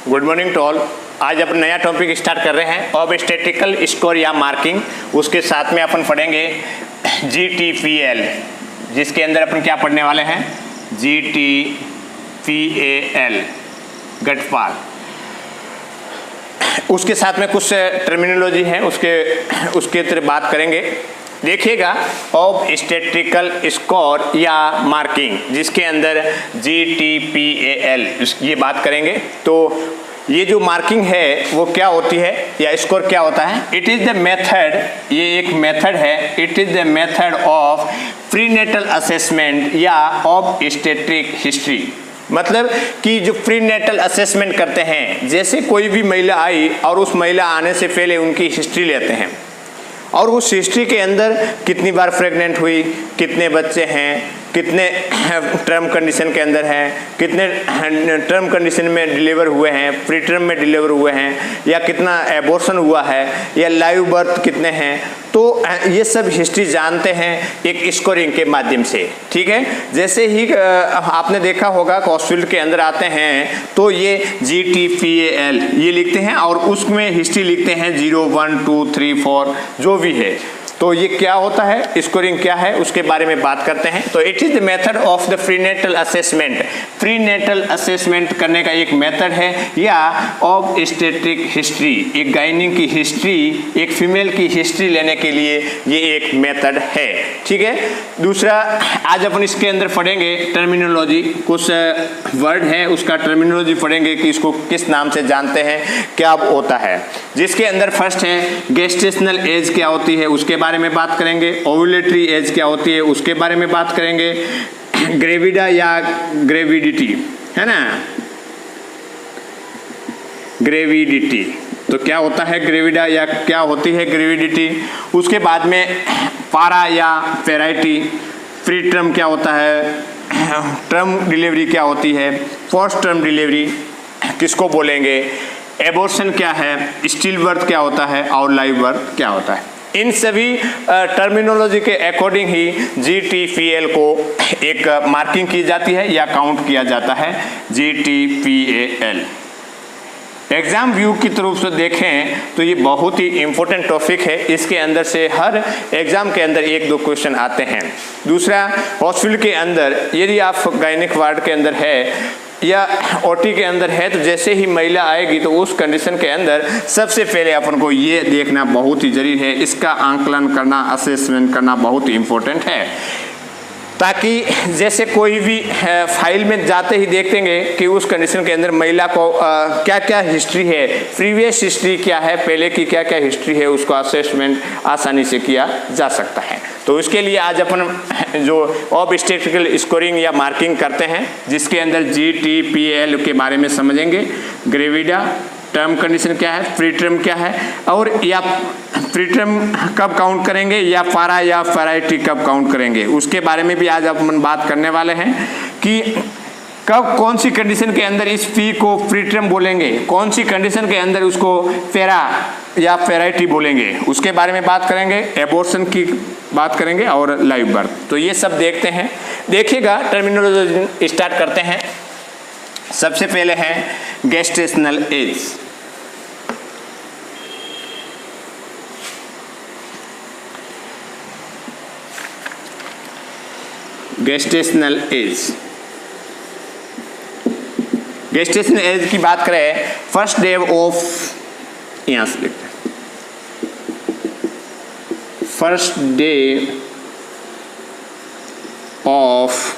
Good morning to all. आज अपन नया topic start कर रहे हैं ऑब्स्टेट्रिकल स्कोर या मार्किंग। उसके साथ में अपन पढ़ेंगे GTPL, जिसके अंदर अपन क्या पढ़ने वाले हैं, GTPAL गठपाल। उसके साथ में कुछ टर्मिनोलॉजी है, उसके तरह बात करेंगे। देखिएगा ऑब्स्टेट्रिकल स्कोर या मार्किंग, जिसके अंदर GTPAL ये बात करेंगे। तो ये जो मार्किंग है वो क्या होती है या स्कोर क्या होता है? इट इज़ द मेथड, ये एक मेथड है, it is the method of prenatal assessment या ऑब्स्टेट्रिक हिस्ट्री। मतलब कि जो प्रीनेटल असेसमेंट करते हैं, जैसे कोई भी महिला आई और उस महिला आने से पहले उनकी हिस्ट्री लेते हैं और उस हिस्ट्री के अंदर कितनी बार प्रेग्नेंट हुई, कितने बच्चे हैं, कितने टर्म कंडीशन के अंदर हैं, कितने टर्म कंडीशन में डिलीवर हुए हैं, प्री टर्म में डिलीवर हुए हैं, या कितना एबॉर्शन हुआ है, या लाइव बर्थ कितने हैं। तो ये सब हिस्ट्री जानते हैं एक स्कोरिंग के माध्यम से। ठीक है, जैसे ही आपने देखा होगा हॉस्पिटल के अंदर आते हैं तो ये GTPAL ये लिखते हैं और उसमें हिस्ट्री लिखते हैं 0, 1, 2, 3, 4 जो भी है। तो ये क्या होता है, स्कोरिंग क्या है, उसके बारे में बात करते हैं। तो it is the method of the prenatal assessment. Prenatal assessment करने का एक मेथड है, या ऑब्स्टेट्रिक हिस्ट्री, एक गायनिक की हिस्ट्री, एक फीमेल की हिस्ट्री लेने के लिए ये एक मेथड है। ठीक है, दूसरा आज अपन इसके अंदर पढ़ेंगे टर्मिनोलॉजी। कुछ वर्ड है उसका टर्मिनोलॉजी पढ़ेंगे कि इसको किस नाम से जानते हैं, क्या होता है। जिसके अंदर फर्स्ट है गेस्टेशनल एज क्या होती है, उसके बारे में बात करेंगे। ओव्यूलेटरी एज क्या होती है, उसके बारे में बात करेंगे। ग्रेविडा या ग्रेविडिटी है ना, ग्रेविडिटी, तो क्या होता है ग्रेविडा या क्या होती है ग्रेविडिटी। उसके बाद में पारा या पेराइटी, प्री टर्म क्या होता है, टर्म डिलीवरी क्या होती है, पोस्ट टर्म डिलीवरी किसको बोलेंगे, एबॉर्शन क्या है, स्टिल बर्थ क्या होता है और लाइव बर्थ क्या होता है। इन सभी टर्मिनोलॉजी के अकॉर्डिंग ही GTPAL को एक मार्किंग की जाती है या काउंट किया जाता है, GTPAL। एग्जाम व्यू की तरफ से देखें तो ये बहुत ही इम्पोर्टेंट टॉपिक है। इसके अंदर से हर एग्जाम के अंदर 1-2 क्वेश्चन आते हैं। दूसरा, हॉस्पिटल के अंदर यदि आप गायनिक वार्ड के अंदर है या OT के अंदर है, तो जैसे ही महिला आएगी तो उस कंडीशन के अंदर सबसे पहले अपन को ये देखना बहुत ही जरूरी है, इसका आंकलन करना, असेसमेंट करना बहुत ही इम्पोर्टेंट है, ताकि जैसे कोई भी फाइल में जाते ही देखेंगे कि उस कंडीशन के अंदर महिला को क्या क्या हिस्ट्री है, प्रीवियस हिस्ट्री क्या है, पहले की क्या क्या हिस्ट्री है, उसको असेसमेंट आसानी से किया जा सकता है। तो इसके लिए आज अपन जो ऑब्स्टेट्रिकल स्कोरिंग या मार्किंग करते हैं, जिसके अंदर GTPAL के बारे में समझेंगे। ग्रेविडा, टर्म कंडीशन क्या है, प्री टर्म क्या है, और या प्री टर्म कब काउंट करेंगे, या पारा या पेराइटी कब काउंट करेंगे, उसके बारे में भी आज अपन बात करने वाले हैं कि कब कौन सी कंडीशन के अंदर इस P को प्री टर्म बोलेंगे, कौन सी कंडीशन के अंदर उसको पेरा या पेराइटी बोलेंगे, उसके बारे में बात करेंगे। एबॉर्शन की बात करेंगे और लाइव बर्थ। तो ये सब देखते हैं। देखिएगा टर्मिनोलॉजी स्टार्ट करते हैं। सबसे पहले है gestational age. Gestational age, gestational as की बात करें, फर्स्ट डे ऑफ, यहां से लिखते हैं, first day of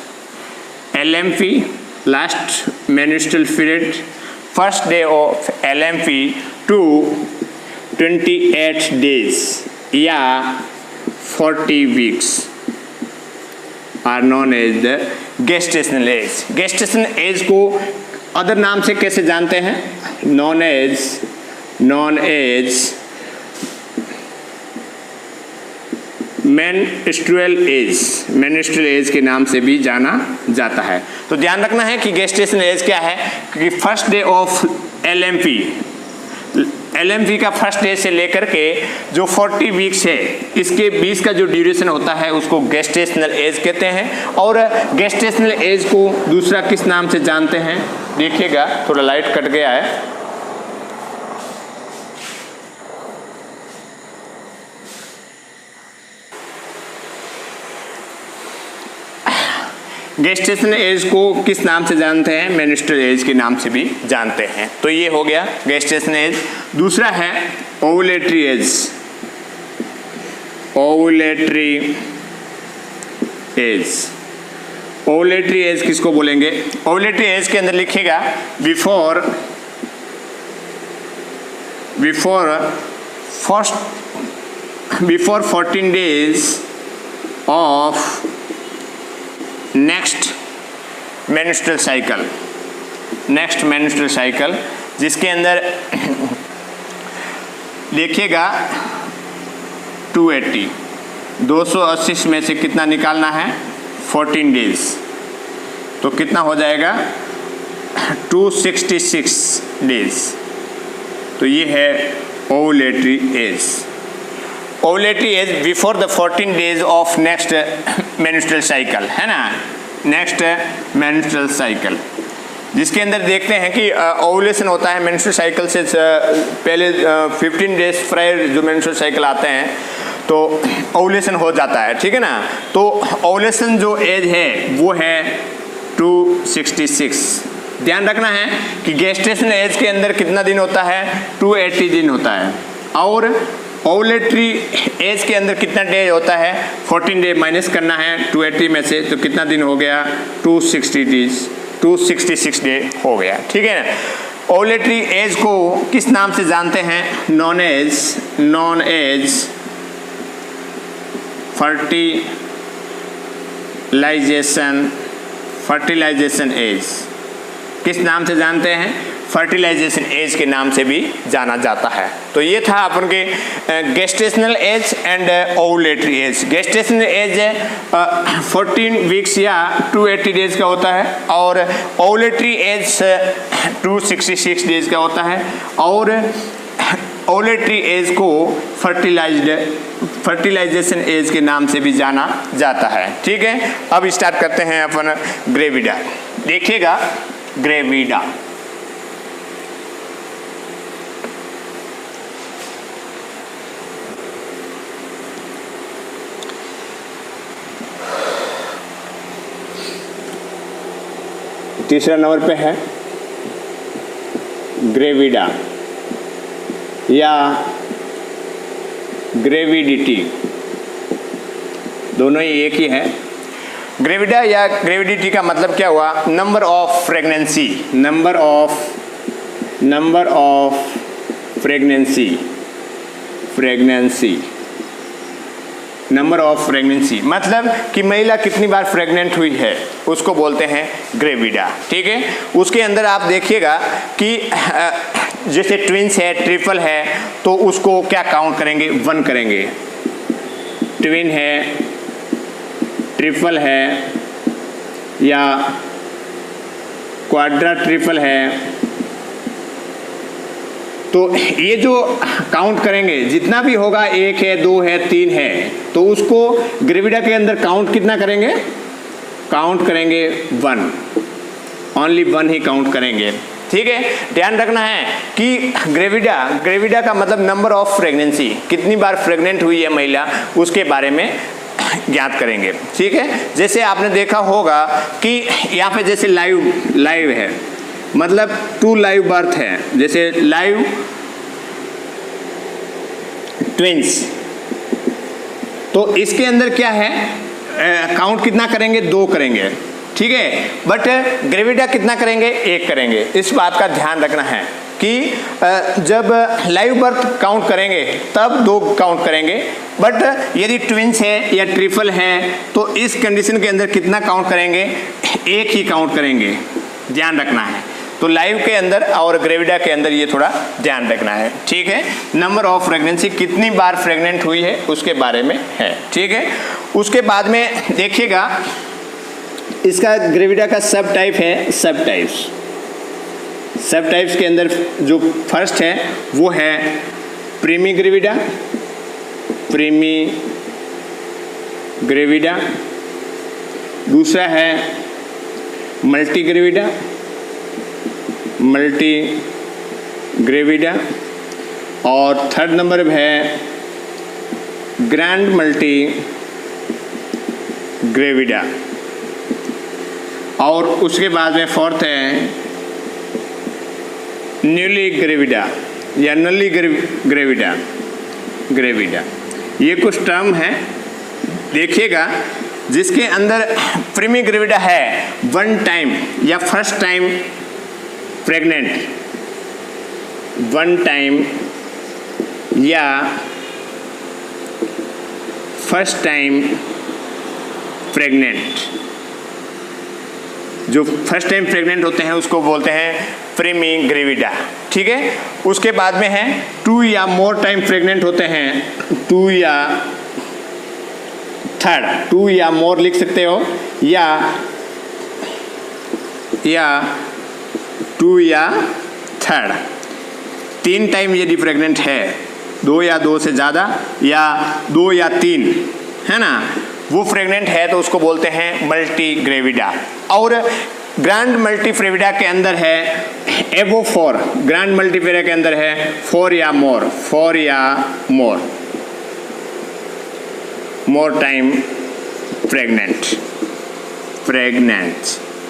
LMP, last menstrual period, first day of LMP to 28 days या 40 weeks are known as the gestational age. Gestational age को other नाम से कैसे जानते हैं, नॉन एज मेंस्ट्रुअल एज के नाम से भी जाना जाता है। तो ध्यान रखना है कि गेस्टेशनल एज क्या है, कि first day of LMP LMV का फर्स्ट डे से लेकर के जो 40 वीक्स है, इसके 20 का जो ड्यूरेशन होता है उसको गेस्टेशनल एज कहते हैं। और गेस्टेशनल एज को दूसरा किस नाम से जानते हैं, देखिएगा थोड़ा लाइट कट गया है। गेस्टेशनल एज को किस नाम से जानते हैं, मेन्स्ट्रुअल एज के नाम से भी जानते हैं। तो ये हो गया गेस्टेशनल एज। दूसरा है ovulatory age. Ovulatory age, ovulatory age किसको बोलेंगे? ओवुलेटरी एज के अंदर लिखिएगा before 14 days of next menstrual cycle, जिसके अंदर देखिएगा 280 में से कितना निकालना है, 14 डेज, तो कितना हो जाएगा 266 डेज। तो ये है ovulatory age. Ovulatory age before the 14 days of next menstrual cycle, है ना, नेक्स्ट मेन्स्ट्रुअल साइकिल, जिसके अंदर देखते हैं कि ओवुलेशन होता है मेन्स्ट्रुअल साइकिल से पहले 15 डेज प्रायर जो मेन्स्ट्रुअल साइकिल आते हैं तो ओवुलेशन हो जाता है, ठीक है ना। तो ओवुलेशन जो एज है वो है 266। ध्यान रखना है कि गेस्टेशनल एज के अंदर कितना दिन होता है, 280 दिन होता है, और ओवुलेटरी एज के अंदर कितना डे होता है, 14 डे माइनस करना है 280 में से, तो कितना दिन हो गया, 266 डे हो गया, ठीक है ना। ओवुलेटरी एज को किस नाम से जानते हैं, नॉन एज फर्टिलाइजेशन एज। किस नाम से जानते हैं, फर्टिलाइजेशन एज के नाम से भी जाना जाता है। तो ये था अपन के gestational age and ovulatory age. Gestational age 14 weeks या 280 डेज का होता है, और ओवुलेटरी एज 266 डेज का होता है, और ओवुलेटरी एज को फर्टिलाइजेशन एज के नाम से भी जाना जाता है, ठीक है। अब स्टार्ट करते हैं अपन ग्रेविडा। देखिएगा ग्रेविडा, तीसरा नंबर पे है ग्रेविडा या ग्रेविडिटी, दोनों ही एक ही है। ग्रेविडा या ग्रेविडिटी का मतलब क्या हुआ, number of pregnancy, number of pregnancy मतलब कि महिला कितनी बार प्रेग्नेंट हुई है उसको बोलते हैं ग्रेविडा, ठीक है। उसके अंदर आप देखिएगा कि जैसे ट्विंस है, ट्रिपल है, तो उसको क्या काउंट करेंगे, 1 करेंगे। ट्विन है, ट्रिपल है या क्वाड्रा ट्रिपल है, तो ये जो काउंट करेंगे जितना भी होगा, 1 है, 2 है, 3 है, तो उसको ग्रेविडा के अंदर काउंट कितना करेंगे, काउंट करेंगे 1, ओनली 1 ही काउंट करेंगे, ठीक है। ध्यान रखना है कि ग्रेविडा का मतलब नंबर ऑफ प्रेगनेंसी, कितनी बार प्रेग्नेंट हुई है महिला, उसके बारे में ज्ञात करेंगे, ठीक है। जैसे आपने देखा होगा कि यहाँ पे जैसे लाइव है, मतलब 2 लाइव बर्थ है, जैसे लाइव ट्विंस, तो इसके अंदर क्या है, काउंट कितना करेंगे, 2 करेंगे, ठीक है। बट ग्रेविडा कितना करेंगे, 1 करेंगे। इस बात का ध्यान रखना है कि जब लाइव बर्थ काउंट करेंगे तब 2 काउंट करेंगे, बट यदि ट्विंस है या ट्रिपल है तो इस कंडीशन के अंदर कितना काउंट करेंगे, 1 ही काउंट करेंगे, ध्यान रखना है। तो लाइव के अंदर और ग्रेविडा के अंदर ये थोड़ा ध्यान रखना है, ठीक है। नंबर ऑफ प्रेगनेंसी, कितनी बार प्रेग्नेंट हुई है उसके बारे में है, ठीक है। उसके बाद में देखिएगा इसका ग्रेविडा का सब टाइप है, सब सब टाइप्स के अंदर जो फर्स्ट है वो है प्रीमीग्रेविडा, प्रीमीग्रेविडा। दूसरा है मल्टीग्रेविडा, मल्टीग्रेविडा। और थर्ड नंबर पे है ग्रैंड मल्टीग्रेविडा। और उसके बाद में फोर्थ है न्यूली ग्रेविडा या नली ग्रेविडा। ये कुछ टर्म है, देखिएगा, जिसके अंदर प्रीमीग्रेविडा है वन टाइम या first time pregnant, one time या फर्स्ट टाइम प्रेग्नेंट। जो फर्स्ट टाइम प्रेग्नेंट होते हैं उसको बोलते हैं प्रीमीग्रेविडा, ठीक है। उसके बाद में है 2 या मोर टाइम प्रेग्नेंट होते हैं, 2 या थर्ड, 2 या मोर लिख सकते हो, या 2 या थर्ड। 3 टाइम यदि प्रेग्नेंट है, 2 या 2 से ज़्यादा या 2 या 3, है ना, वो प्रेग्नेंट है तो उसको बोलते हैं मल्टीग्रेविडा। और ग्रैंड मल्टीग्रेविडा के अंदर है एबो 4, ग्रैंड मल्टीग्रेविडा के अंदर है 4 या मोर, 4 या मोर टाइम प्रेग्नेंट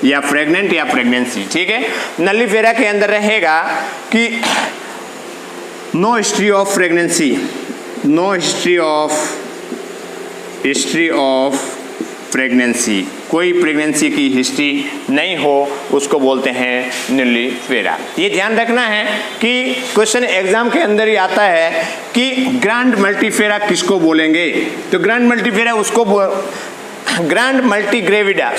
या प्रेगनेंसी, ठीक है। नल्लीफेरा के अंदर रहेगा कि no history of pregnancy, no history of pregnancy, कोई प्रेगनेंसी की हिस्ट्री नहीं हो, उसको बोलते हैं नल्लीफेरा। ये ध्यान रखना है कि क्वेश्चन एग्जाम के अंदर ही आता है कि ग्रैंड मल्टीफेरा किसको बोलेंगे, तो ग्रैंड मल्टीफेरा उसको ग्रैंड मल्टीग्रेविडा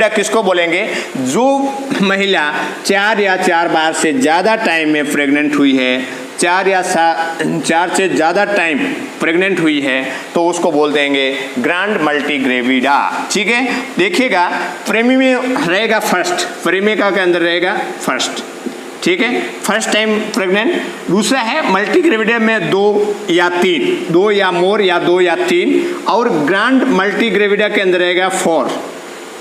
किसको बोलेंगे, जो महिला 4 या 4 बार से ज़्यादा टाइम में प्रेग्नेंट हुई है, 4 से ज़्यादा टाइम प्रेग्नेंट हुई है, तो उसको बोल देंगे ग्रैंड मल्टीग्रेविडा, ठीक है। देखिएगा, प्रेमी में रहेगा फर्स्ट, प्रेमिका के अंदर रहेगा फर्स्ट, ठीक है, फर्स्ट टाइम प्रेग्नेंट। दूसरा है मल्टीग्रेविडा में 2 या 3, 2 या मोर या 2 या 3। और ग्रैंड मल्टीग्रेविडा के अंदर रहेगा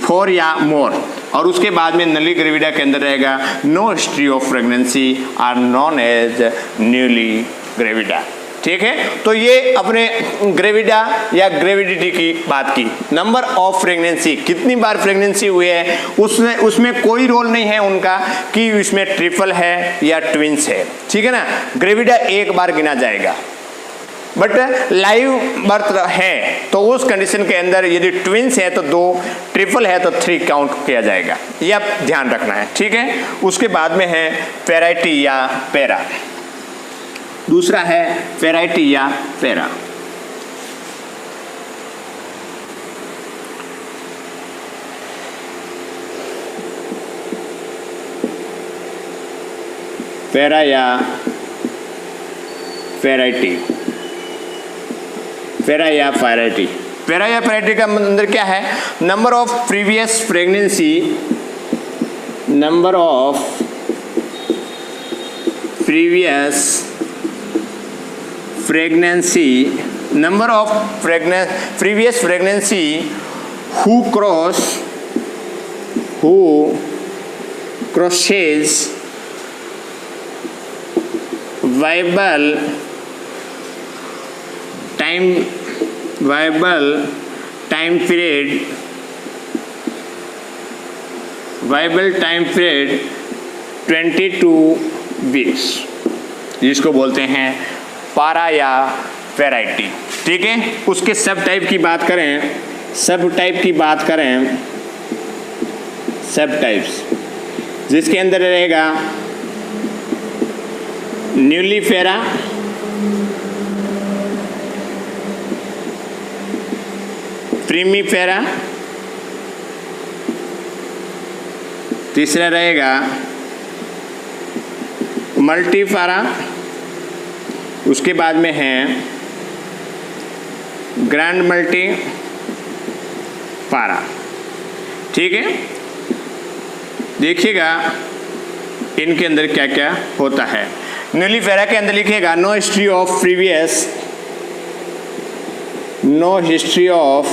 4 या मोर। और उसके बाद में नली ग्रेविडा के अंदर रहेगा no history of pregnancy are known as newly gravida, ठीक है। तो ये अपने ग्रेविडा या ग्रेविडिटी की बात की। नंबर ऑफ प्रेगनेंसी, कितनी बार प्रेगनेंसी हुई है, उसमें कोई रोल नहीं है उनका कि इसमें ट्रिपल है या ट्विंस है, ठीक है ना। ग्रेविडा एक बार गिना जाएगा, बट लाइव बर्थ है तो उस कंडीशन के अंदर यदि ट्विंस है तो 2, ट्रिपल है तो 3 काउंट किया जाएगा, ये आप ध्यान रखना है, ठीक है। उसके बाद में है पैराइटी या पैरा। दूसरा है पैराइटी या पैरा। पैरा या पैराइटी, पैरा या पैराइटी का अंदर क्या है, number of previous pregnancy, number of previous pregnancy, number of previous pregnancy who crosses viable time period 22 weeks, जिसको बोलते हैं पारा या पैराइटी, ठीक है। उसके सब टाइप की बात करें, सब टाइप्स जिसके अंदर रहेगा न्यूलीफेरा, प्रीमीफेरा, तीसरा रहेगा मल्टीफेरा, उसके बाद में है ग्रैंड मल्टीफेरा, ठीक है। देखिएगा इनके अंदर क्या क्या होता है। नुलीफेरा के अंदर लिखेगा no history of previous, no history of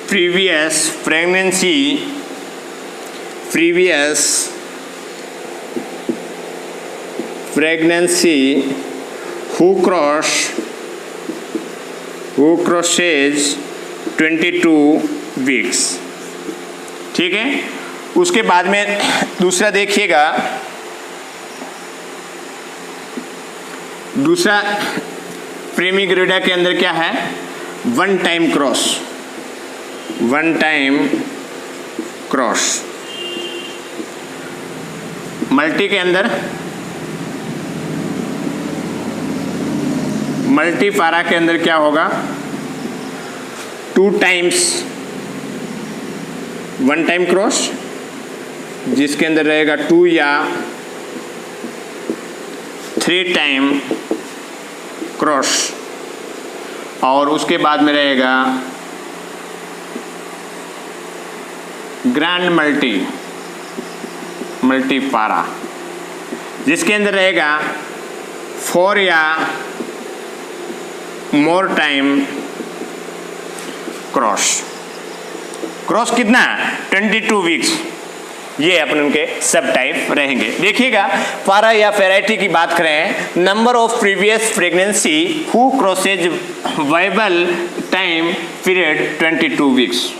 previous pregnancy who crosses 22 weeks। ठीक है, उसके बाद में दूसरा देखिएगा, दूसरा प्रेमी ग्रेविडा के अंदर क्या है, वन टाइम क्रॉस। मल्टी के अंदर, मल्टीपारा के अंदर क्या होगा, 2 टाइम्स वन टाइम क्रॉस, जिसके अंदर रहेगा 2 या 3 टाइम क्रॉस, और उसके बाद में रहेगा ग्रैंड मल्टीपारा, जिसके अंदर रहेगा 4 या मोर टाइम क्रॉस कितना, 22 वीक्स। ये अपन उनके सब टाइप रहेंगे। देखिएगा, पारा या वेराइटी की बात करें, number of previous pregnancy who crosses viable time period 22 weeks,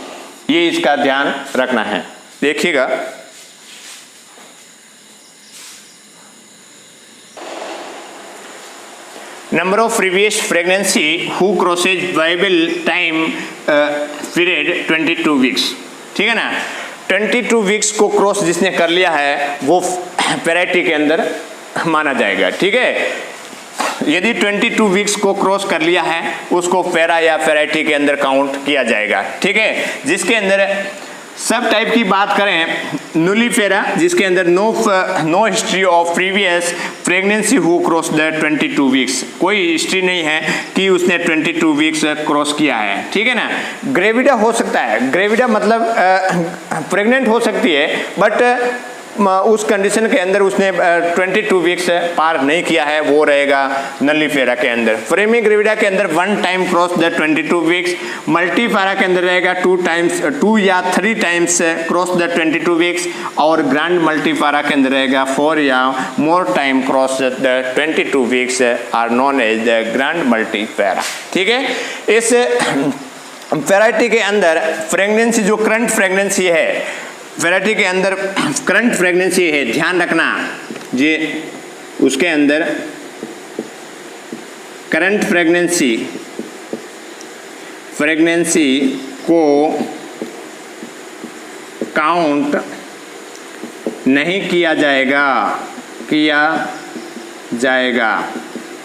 ये इसका ध्यान रखना है। देखिएगा, number of previous pregnancy who crosses viable time period 22 weeks. ठीक है ना, 22 वीक्स को क्रॉस जिसने कर लिया है वो वेराइटी के अंदर माना जाएगा। ठीक है, यदि 22 वीक्स को क्रॉस कर लिया है उसको पैरा या वेराइटी के अंदर काउंट किया जाएगा। ठीक है, जिसके अंदर सब टाइप की बात करें, नुलीफेरा जिसके अंदर no history of previous pregnancy who cross the 22 weeks, कोई हिस्ट्री नहीं है कि उसने 22 वीक्स क्रॉस किया है। ठीक है ना, ग्रेविडा हो सकता है, ग्रेविडा मतलब प्रेग्नेंट हो सकती है, बट उस कंडीशन के अंदर उसने 22 वीक्स पार नहीं किया है, वो रहेगा नलीफेरा के अंदर। प्रेमी ग्रेविडा के अंदर 1 time cross the 22 weeks, multipara के अंदर रहेगा 2 या 3 टाइम्स क्रॉस द 22 वीक्स, और ग्रैंड मल्टीफेरा के अंदर रहेगा 4 या more time cross the 22 weeks are known as the grand multipara. ठीक है, इस वेराइटी के अंदर प्रेगनेंसी जो करंट प्रेगनेंसी है, वेराइटी के अंदर करंट प्रेगनेंसी है, ध्यान रखना जी, उसके अंदर करंट प्रेगनेंसी को काउंट नहीं किया जाएगा।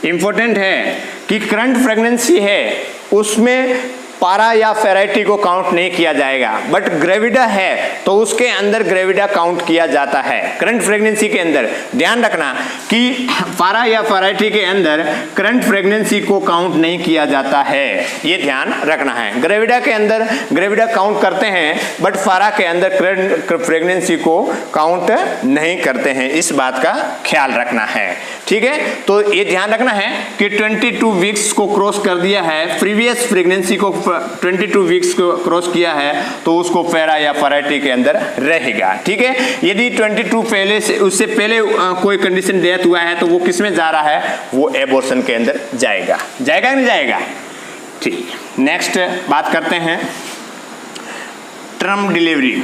इंपॉर्टेंट है कि करंट प्रेगनेंसी है उसमें पारा या वेराइटी को काउंट नहीं किया जाएगा, बट ग्रेविडा है तो उसके अंदर ग्रेविडा काउंट किया जाता है। करंट प्रेगनेंसी के अंदर ध्यान रखना कि पारा या वेराइटी के अंदर करंट प्रेगनेंसी को काउंट नहीं किया जाता है, ये ध्यान रखना है। ग्रेविडा के अंदर ग्रेविडा काउंट करते हैं, बट पारा के अंदर करंट प्रेगनेंसी को काउंट नहीं करते हैं, इस बात का ख्याल रखना है। ठीक है, तो ये ध्यान रखना है कि 22 वीक्स को क्रॉस कर दिया है, प्रीवियस प्रेगनेंसी को 22 वीक्स को क्रॉस किया है तो उसको पैरा या वेराइटी के अंदर रहेगा। ठीक है, यदि 22 पहले से उससे पहले कोई कंडीशन डेथ हुआ है तो वो किस में जा रहा है, वो एबॉर्शन के अंदर जाएगा नहीं जाएगा। ठीक, नेक्स्ट बात करते हैं टर्म डिलीवरी।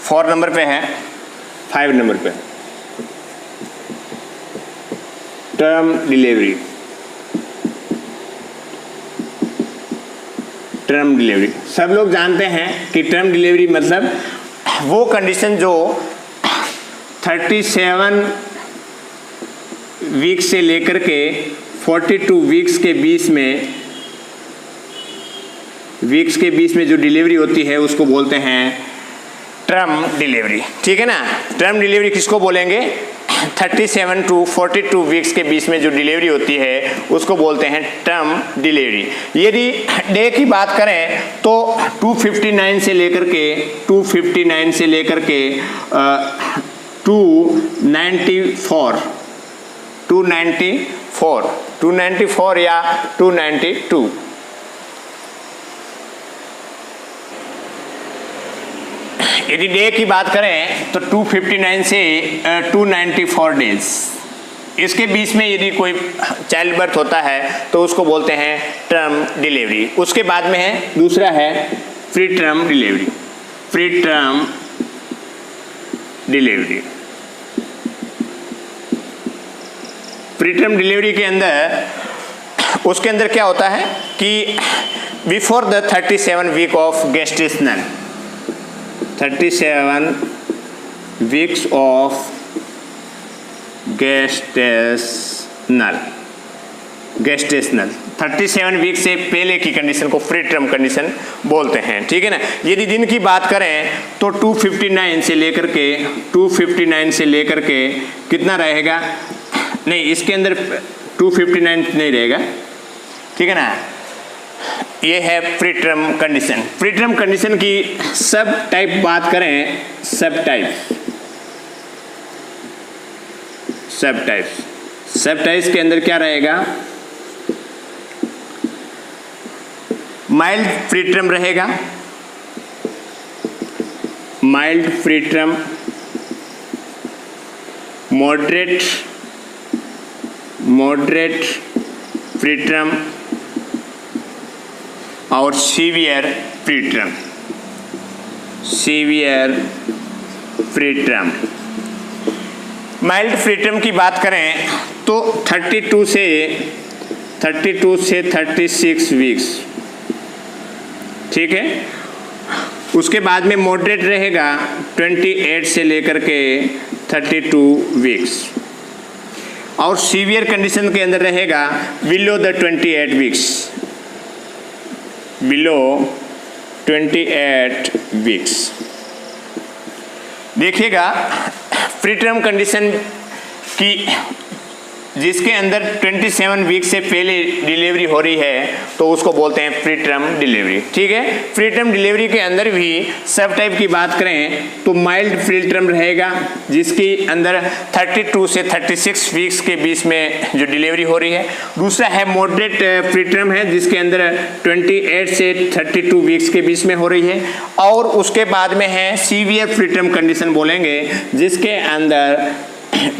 4 नंबर पे है, 5 नंबर पे टर्म डिलीवरी। सब लोग जानते हैं कि टर्म डिलीवरी मतलब वो कंडीशन जो 37 वीक से लेकर के 42 वीक्स के बीच में जो डिलीवरी होती है उसको बोलते हैं टर्म डिलीवरी। ठीक है ना, टर्म डिलीवरी किसको बोलेंगे, 37 टू 42 वीक्स के बीच में जो डिलीवरी होती है उसको बोलते हैं टर्म डिलीवरी। यदि डे की बात करें तो 259 से लेकर के 294 या 292। यदि डे की बात करें तो 259 से 294 डेज, इसके बीच में यदि कोई चाइल्ड बर्थ होता है तो उसको बोलते हैं टर्म डिलीवरी। उसके बाद में है दूसरा है preterm delivery. Preterm delivery, preterm delivery के अंदर उसके अंदर क्या होता है कि before the 37 week of gestational, 37 weeks of gestational 37 week से पहले की कंडीशन को प्री टर्म कंडीशन बोलते हैं, ठीक है ना। यदि दिन की बात करें तो 259 से लेकर के कितना रहेगा, नहीं इसके अंदर 259 नहीं रहेगा, ठीक है ना। ये है pre term condition. Pre term condition की सब टाइप बात करें, सब टाइप्स के अंदर क्या रहेगा, माइल्ड प्री टर्म रहेगा, mild preterm, moderate preterm और severe preterm. Mild preterm की बात करें तो 32 से 36 वीक्स, ठीक है। उसके बाद में मॉडरेट रहेगा 28 से लेकर के 32 वीक्स, और सीवियर कंडीशन के अंदर रहेगा below the 28 weeks, below 28 weeks. देखिएगा प्री टर्म कंडीशन की जिसके अंदर 27 वीक से पहले डिलीवरी हो रही है तो उसको बोलते हैं प्री टर्म डिलीवरी, ठीक है। प्री टर्म डिलीवरी के अंदर भी सब टाइप की बात करें तो माइल्ड प्री टर्म रहेगा जिसके अंदर 32 से 36 वीक्स के बीच में जो डिलीवरी हो रही है। दूसरा है मॉडरेट प्री टर्म है जिसके अंदर 28 से 32 वीक्स के बीच में हो रही है, और उसके बाद में है सीवियर प्री टर्म कंडीशन बोलेंगे जिसके अंदर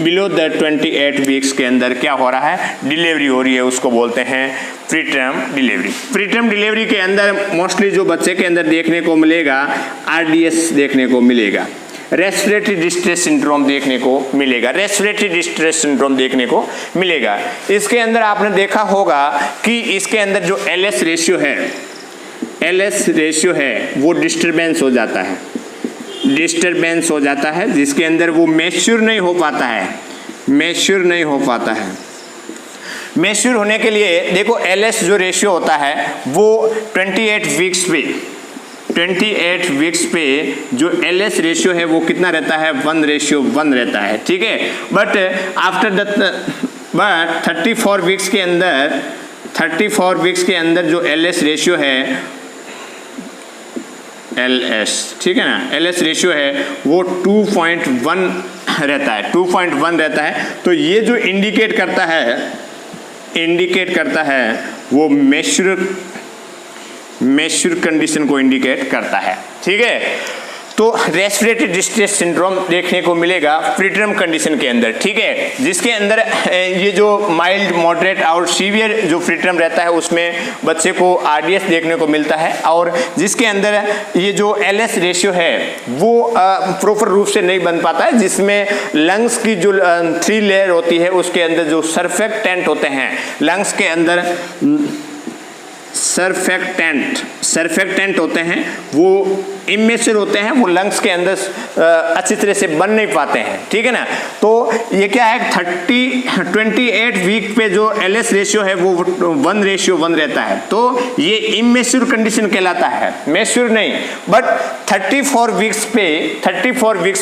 बिलो द 28 वीक्स के अंदर क्या हो रहा है, डिलीवरी हो रही है, उसको बोलते हैं pre term delivery. Preterm delivery के अंदर मोस्टली जो बच्चे के अंदर देखने को मिलेगा RDS देखने को मिलेगा, रेस्पिरेटरी डिस्ट्रेस सिंड्रोम देखने को मिलेगा, रेस्पिरेटरी डिस्ट्रेस सिंड्रोम देखने को मिलेगा। इसके अंदर आपने देखा होगा कि इसके अंदर जो LS रेशियो है वो डिस्टरबेंस हो जाता है, जिसके अंदर वो मैच्योर नहीं हो पाता है। मैच्योर होने के लिए देखो LS जो रेशियो होता है वो 28 वीक्स पे जो LS रेशियो है वो कितना रहता है, 1:1 रहता है, ठीक है। बट आफ्टर 34 वीक्स के अंदर जो LS रेशियो है LS, ठीक है ना, LS रेशियो है वो 2.1 रहता है। तो ये जो इंडिकेट करता है वो मैच्योर कंडीशन को इंडिकेट करता है, ठीक है। तो रेस्पिरेटरी डिस्ट्रेस सिंड्रोम देखने को मिलेगा प्री टर्म कंडीशन के अंदर, ठीक है, जिसके अंदर ये जो माइल्ड, मॉडरेट और सीवियर जो प्री टर्म रहता है उसमें बच्चे को RDS देखने को मिलता है, और जिसके अंदर ये जो LS रेशियो है वो प्रॉपर रूप से नहीं बन पाता है, जिसमें लंग्स की जो 3 लेयर होती है उसके अंदर जो सरफेक्टेंट होते हैं, लंग्स के अंदर सरफेक्टेंट होते हैं वो इमेच्योर होते हैं वो लंग्स के अंदर अच्छी तरह से बन नहीं पाते हैं, ठीक है ना। तो ये क्या है 28 वीक पे जो LS रेशियो है वो 1:1 रहता है, तो ये इमेच्योर कंडीशन कहलाता है, मैच्योर नहीं। बट 34 वीक्स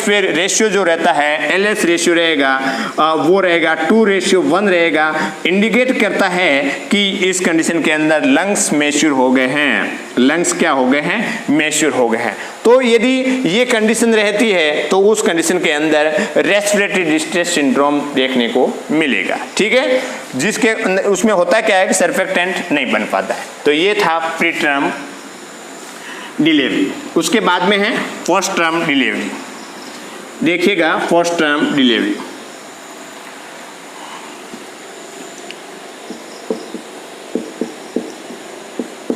पे रेशियो जो रहता है LS रेशियो रहेगा वो रहेगा 2:1 रहेगा, इंडिकेट करता है कि इस कंडीशन के अंदर लंग्स मैच्योर हो गए हैं, लंग्स क्या हो गए हैं, मैच्योर हो गए हैं। तो यदि ये कंडीशन रहती है तो उस कंडीशन के अंदर रेस्पिरेटरी डिस्ट्रेस सिंड्रोम देखने को मिलेगा, ठीक है, जिसके उसमें होता क्या है कि सर्फेक्टेंट नहीं बन पाता है। तो ये था प्री टर्म डिलीवरी। उसके बाद में है पोस्ट टर्म डिलीवरी। देखिएगा post term delivery,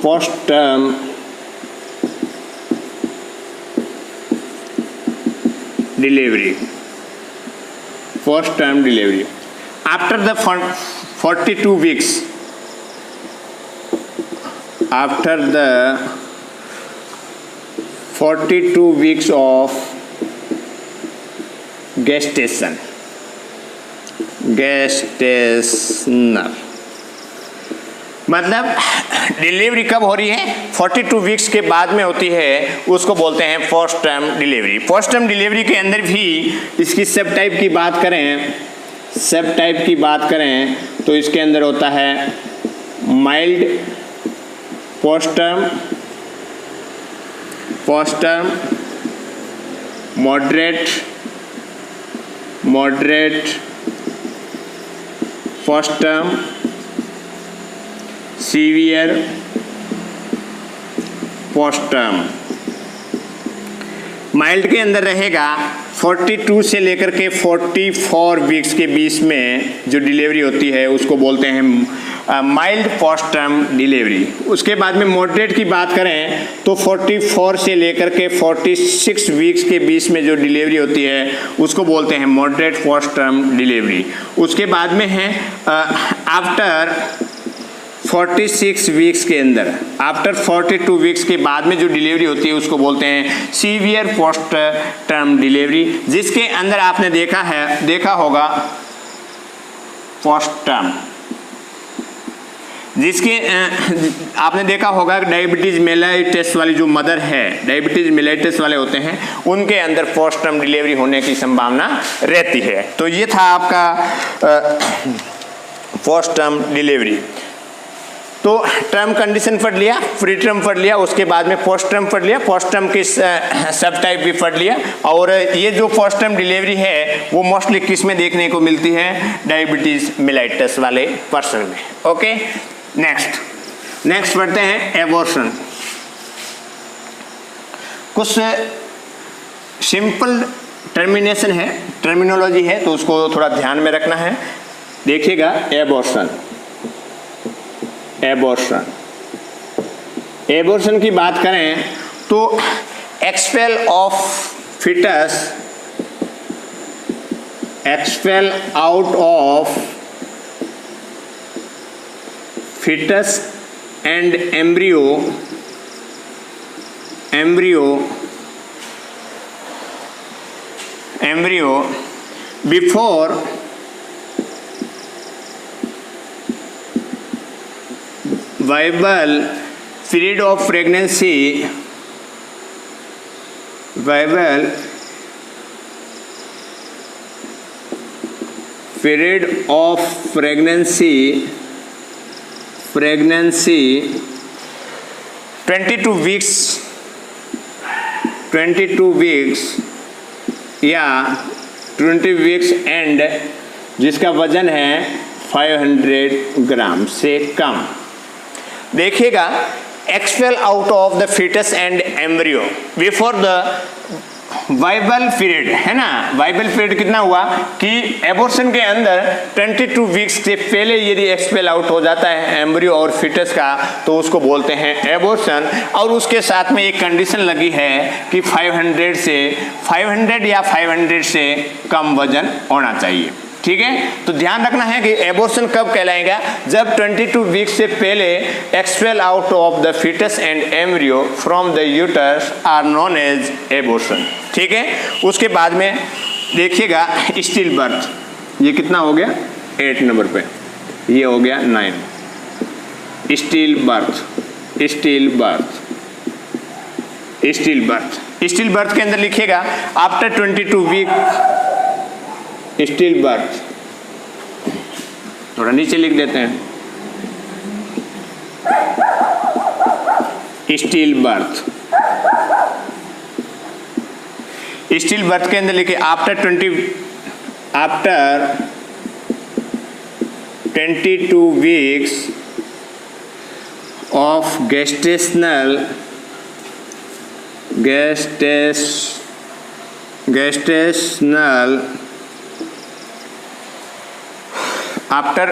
post term delivery, post term delivery after the 42 weeks, after the 42 weeks of gestation, gestational मतलब डिलीवरी कब हो रही है, 42 वीक्स के बाद में होती है, उसको बोलते हैं post term delivery. Post term delivery के अंदर भी इसकी सब टाइप की बात करें, सब टाइप की बात करें तो इसके अंदर होता है mild post term, moderate post term, severe post term. Mild के अंदर रहेगा 42 से लेकर के 44 वीक्स के बीच में जो डिलीवरी होती है उसको बोलते हैं माइल्ड पोस्ट टर्म डिलीवरी। उसके बाद में मॉडरेट की बात करें तो 44 से लेकर के 46 वीक्स के बीच में जो डिलीवरी होती है उसको बोलते हैं मॉडरेट पोस्ट टर्म डिलीवरी। उसके बाद में है आफ्टर 46 वीक्स के अंदर, आफ्टर 42 वीक्स के बाद में जो डिलीवरी होती है उसको बोलते हैं सीवियर पोस्ट टर्म डिलीवरी, जिसके अंदर आपने देखा होगा पोस्ट टर्म, जिसके आपने देखा होगा डायबिटीज मेलाइटिस वाली जो मदर है, डायबिटीज मेलाइटिस वाले होते हैं उनके अंदर पोस्ट टर्म डिलीवरी होने की संभावना रहती है। तो ये था आपका पोस्ट टर्म डिलीवरी। तो टर्म कंडीशन पढ़ लिया, प्री टर्म पढ़ लिया, उसके बाद में पोस्ट टर्म पढ़ लिया, पोस्ट टर्म की सब टाइप भी पढ़ लिया। और ये जो पोस्ट टर्म डिलीवरी है वो मोस्टली किस में देखने को मिलती है, डायबिटीज मेलाइटिस वाले पर्सन में। ओके, नेक्स्ट पढ़ते हैं एबॉर्शन। कुछ सिंपल टर्मिनेशन है, टर्मिनोलॉजी है, तो उसको थोड़ा ध्यान में रखना है। देखिएगा एबॉर्शन की बात करें तो expel out of foetus and embryo before viable period of pregnancy, viable period of pregnancy 22 weeks या 20 वीक्स एंड जिसका वजन है 500 ग्राम से कम। देखिएगा expel out of the foetus and embryo before the viable period, है ना। वाइबल पीरियड कितना हुआ कि एबॉर्शन के अंदर 22 वीक्स से पहले यदि एक्सपेल आउट हो जाता है एम्ब्रियो और फीटस का तो उसको बोलते हैं एबॉर्शन। और उसके साथ में एक कंडीशन लगी है कि 500 या 500 से कम वजन होना चाहिए, ठीक है। तो ध्यान रखना है कि एबॉर्शन कब कहलाएगा, जब 22 वीक से पहले expel out of the foetus and embryo from the uterus are known as abortion, ठीक है। उसके बाद में देखिएगा स्टिल बर्थ, ये कितना हो गया 8 नंबर पे, ये हो गया 9। Still birth, still birth, still birth, still birth के अंदर लिखिएगा आफ्टर 22 वीक स्टिल बर्थ, थोड़ा नीचे लिख देते हैं स्टिल बर्थ। स्टिल बर्थ के अंदर लिखिए after 22 weeks of gestational after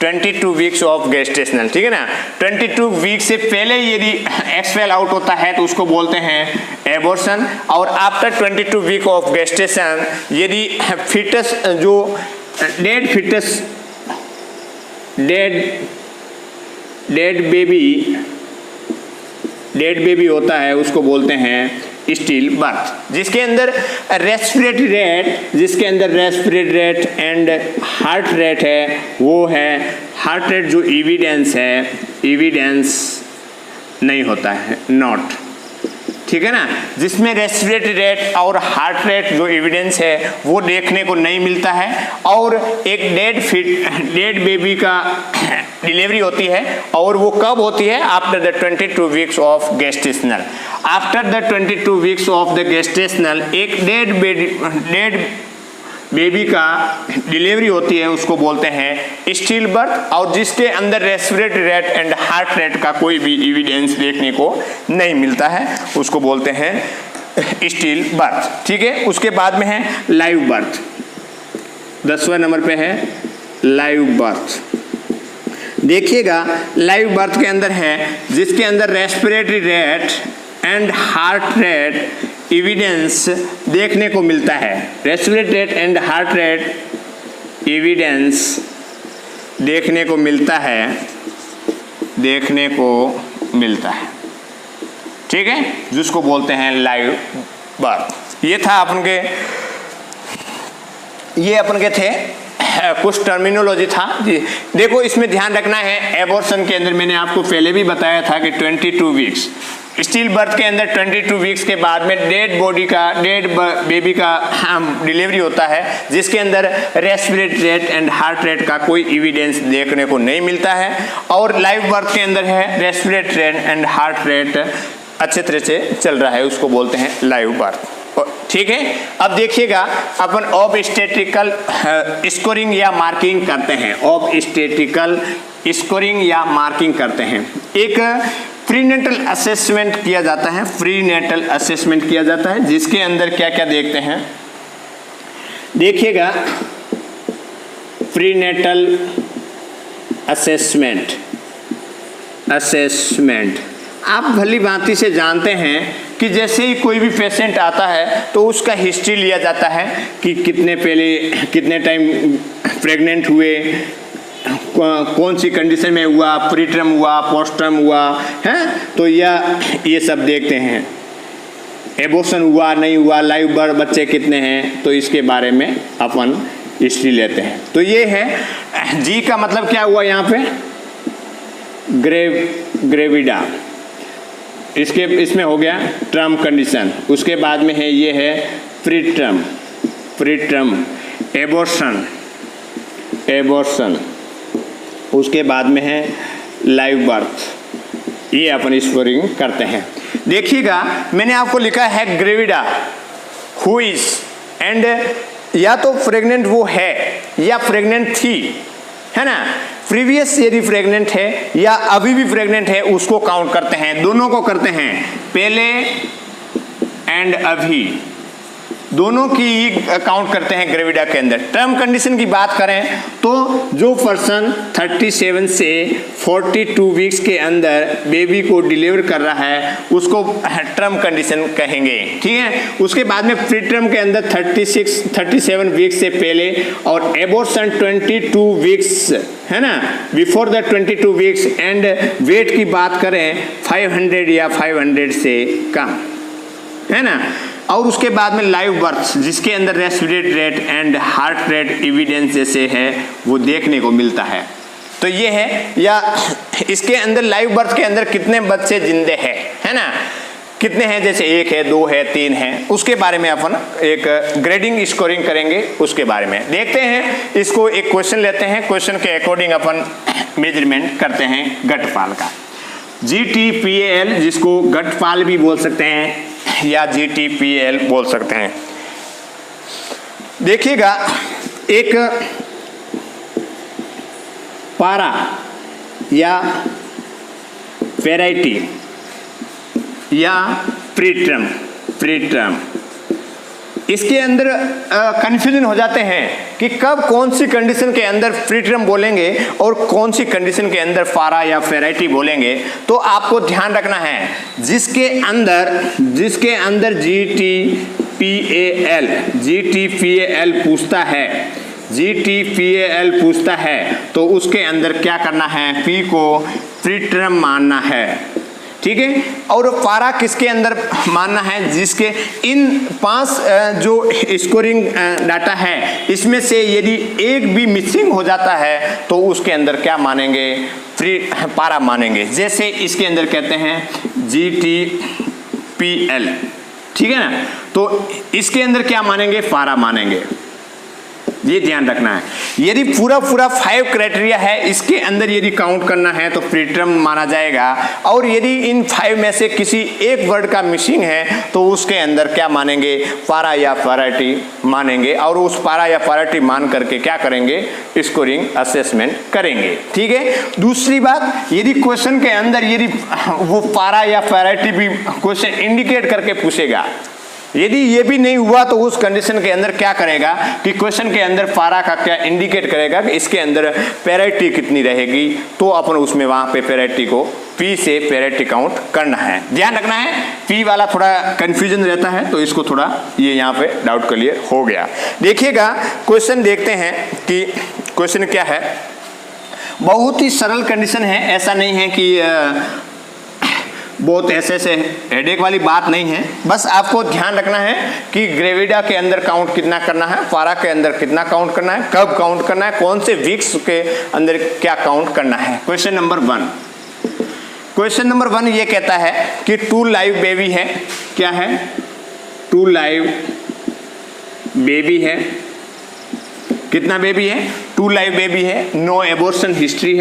22 weeks of gestational, ठीक है ना। 22 वीक से पहले यदि एक्सपेल आउट होता है तो उसको बोलते हैं एबॉर्शन। और आफ्टर 22 वीक ऑफ गेस्टेशन यदि फीटस जो डेड फीटस डेड बेबी होता है उसको बोलते हैं स्टिल बर्थ, जिसके अंदर respiratory rate and heart rate है, वो है हार्ट रेट जो एविडेंस नहीं होता है, नॉट, ठीक है ना। जिसमें रेस्पिरेटरी रेट और हार्ट रेट जो एविडेंस है वो देखने को नहीं मिलता है। और एक डेड बेबी का डिलीवरी होती है और वो कब होती है, after the 22 weeks of gestational. After the 22 weeks of the gestational एक डेड बेबी का डिलीवरी होती है, उसको बोलते हैं स्टिल बर्थ। और जिसके अंदर respiratory rate and heart rate का कोई भी एविडेंस देखने को नहीं मिलता है, उसको बोलते हैं स्टिल बर्थ, ठीक है। उसके बाद में है लाइव बर्थ, 10वें नंबर पे है लाइव बर्थ। देखिएगा लाइव बर्थ के अंदर है जिसके अंदर respiratory rate and heart rate evidence देखने को मिलता है। Respiratory rate and heart rate evidence देखने को मिलता है, ठीक है, जिसको बोलते हैं लाइव बर्थ। ये था अपन के थे कुछ टर्मिनोलॉजी था जी। देखो इसमें ध्यान रखना है, एबॉर्शन के अंदर मैंने आपको पहले भी बताया था कि 22 वीक्स, स्टिल बर्थ के अंदर 22 वीक्स के बाद में डेड बेबी का डिलीवरी होता है, जिसके अंदर respiratory rate and heart rate का कोई एविडेंस देखने को नहीं मिलता है। और लाइव बर्थ के अंदर है respiratory rate and heart rate अच्छे तरह से चल रहा है, उसको बोलते हैं लाइव बर्थ, ठीक है। अब देखिएगा अपन ऑब्स्टेट्रिकल स्कोरिंग या मार्किंग करते हैं, ऑब्स्टेट्रिकल स्कोरिंग या मार्किंग करते हैं। एक प्रीनेटल असेसमेंट किया जाता है, प्रीनेटल असेसमेंट किया जाता है, जिसके अंदर क्या क्या देखते हैं, देखिएगा प्रीनेटल असेसमेंट आप भली भांति से जानते हैं कि जैसे ही कोई भी पेशेंट आता है तो उसका हिस्ट्री लिया जाता है कि कितने टाइम प्रेग्नेंट हुए, कौन सी कंडीशन में हुआ, प्रीटर्म हुआ, पोस्टर्म हुआ है, तो ये सब देखते हैं। एबॉर्शन हुआ नहीं हुआ, लाइव बर्थ बच्चे कितने हैं, तो इसके बारे में अपन हिस्ट्री लेते हैं। तो ये है जी का मतलब क्या हुआ यहाँ पे, ग्रेविडा, इसमें हो गया टर्म कंडीशन। उसके बाद में है ये है प्रीटर्म एबॉर्शन, उसके बाद में है लाइव बर्थ। ये अपन स्कोरिंग करते हैं। देखिएगा मैंने आपको लिखा है ग्रेविडा हु इज एंड, या तो प्रेग्नेंट वो है या प्रेग्नेंट थी, है ना। प्रीवियस यदि प्रेग्नेंट है या अभी भी प्रेग्नेंट है उसको काउंट करते हैं, दोनों को करते हैं, पहले एंड अभी दोनों की काउंट करते हैं ग्रेविडा के अंदर। टर्म कंडीशन की बात करें तो जो पर्सन 37 से 42 वीक्स के अंदर बेबी को डिलीवर कर रहा है उसको टर्म कंडीशन कहेंगे, ठीक है। उसके बाद में प्री टर्म के अंदर 37 वीक्स से पहले और एबॉर्शन 22 वीक्स, है ना, before the 22 weeks, and weight की बात करें 500 या 500 से कम, है ना। और उसके बाद में लाइव बर्थ जिसके अंदर respiratory rate and heart rate evidence जैसे है वो देखने को मिलता है। तो ये है, या इसके अंदर लाइव बर्थ के अंदर कितने बच्चे जिंदे हैं, है ना, कितने हैं, जैसे 1 है, 2 है, 3 है, उसके बारे में अपन एक ग्रेडिंग स्कोरिंग करेंगे। उसके बारे में देखते हैं, इसको एक क्वेश्चन लेते हैं, क्वेश्चन के अकॉर्डिंग अपन मेजरमेंट करते हैं गटपाल का। GTPAL जिसको गटपाल भी बोल सकते हैं या GTPAL बोल सकते हैं। देखिएगा, एक पारा या वेराइटी या प्रीटर्म इसके अंदर कंफ्यूजन हो जाते हैं कि कब कौन सी कंडीशन के अंदर प्रीटर्म बोलेंगे और कौन सी कंडीशन के अंदर फारा या वेराइटी बोलेंगे। तो आपको ध्यान रखना है जिसके अंदर GTPAL पूछता है तो उसके अंदर क्या करना है, P को प्रीटर्म मानना है, ठीक है। और पारा किसके अंदर मानना है, जिसके इन 5 जो स्कोरिंग डाटा है इसमें से यदि एक भी मिसिंग हो जाता है तो उसके अंदर क्या मानेंगे, पारा मानेंगे। जैसे इसके अंदर कहते हैं GTPL, ठीक है ना, तो इसके अंदर क्या मानेंगे, पारा मानेंगे। ये ध्यान रखना है। यदि पूरा 5 क्राइटेरिया है इसके अंदर यदि काउंट करना है तो प्रीटर्म माना जाएगा, और यदि इन 5 में से किसी एक वर्ड का मिसिंग है तो उसके अंदर क्या मानेंगे, पारा या वैरायटी मानेंगे, और उस पारा या वैरायटी मान करके क्या करेंगे, स्कोरिंग असेसमेंट करेंगे, ठीक है। दूसरी बात, यदि क्वेश्चन के अंदर यदि वो पारा या वैरायटी भी क्वेश्चन इंडिकेट करके पूछेगा, यदि ये भी नहीं हुआ तो उस कंडीशन के अंदर क्या करेगा कि क्वेश्चन के अंदर पारा का क्या इंडिकेट करेगा कि इसके अंदर पैरिटी कितनी रहेगी, तो अपन उसमें वहां पे पैरिटी को P से पैरिटी काउंट करना है। ध्यान रखना है, P वाला थोड़ा कंफ्यूजन रहता है तो इसको थोड़ा ये यहाँ पे डाउट क्लियर हो गया। देखिएगा, क्वेश्चन देखते हैं कि क्वेश्चन क्या है। बहुत ही सरल कंडीशन है, ऐसा नहीं है कि बहुत ऐसे हेडेक वाली बात नहीं है। बस आपको ध्यान रखना है कि ग्रेविडा के अंदर काउंट कितना करना है, पारा के अंदर कितना काउंट करना है, कब काउंट करना है, कौन से वीक्स के अंदर क्या काउंट करना है। क्वेश्चन नंबर 1 ये कहता है कि 2 लाइव बेबी है। क्या है, 2 लाइव बेबी है। कितना बेबी है, 2 लाइव बेबी है। नो एबॉर्शन हिस्ट्री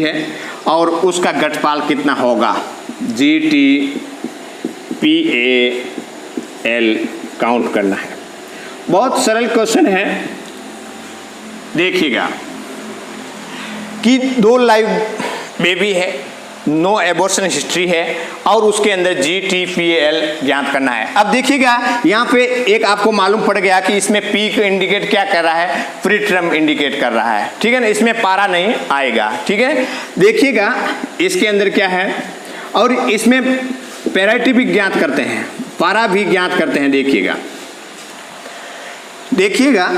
है, और उसका गटपाल कितना होगा, GTPAL काउंट करना है। बहुत सरल क्वेश्चन है। देखिएगा कि 2 लाइव बेबी है, नो एबॉर्शन हिस्ट्री है, और उसके अंदर GTPAL ज्ञात करना है। अब देखिएगा यहाँ पे एक आपको मालूम पड़ गया कि इसमें P को इंडिकेट क्या कर रहा है, प्रीटर्म इंडिकेट कर रहा है, ठीक है ना, इसमें पारा नहीं आएगा, ठीक है। देखिएगा इसके अंदर क्या है, और इसमें पैरिटी भी ज्ञात करते हैं, पारा भी ज्ञात करते हैं। देखिएगा